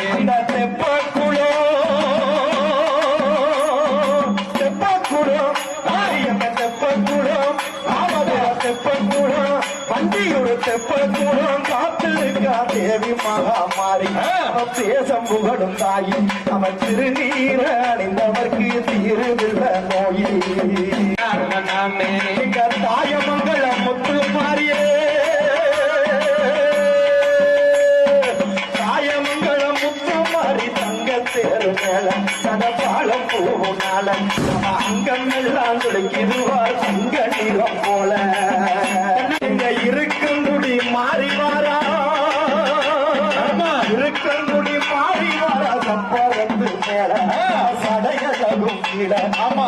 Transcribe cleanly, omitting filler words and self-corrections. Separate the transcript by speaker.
Speaker 1: அந்த தெப்பக்குளோ மாரியம்ம தெப்பக்குளோ தெப்பக்குளோ வண்டியூர் தெப்பக்குளம் காத்திருக்கா தேவி மகாமாரி தேசம் புகழும் தாயி அவன் திருநீர அணிந்தவர்க்கு தீருவில்ல நோயில் தாயமங்கலம் முத்து மாறியே தாயமங்கலம் முத்து மாறி தங்க தேரு மேல சதபாலம் பூனால நம்ம அங்கம் எல்லாம் துளைக்கிடுவார் தங்க நிறம் போல இருக்குங்குடி மாறி வாரா இருக்குங்குடி மாறி வாரா சப்பரத்து மேல சடையலகும் கீழ ஆமா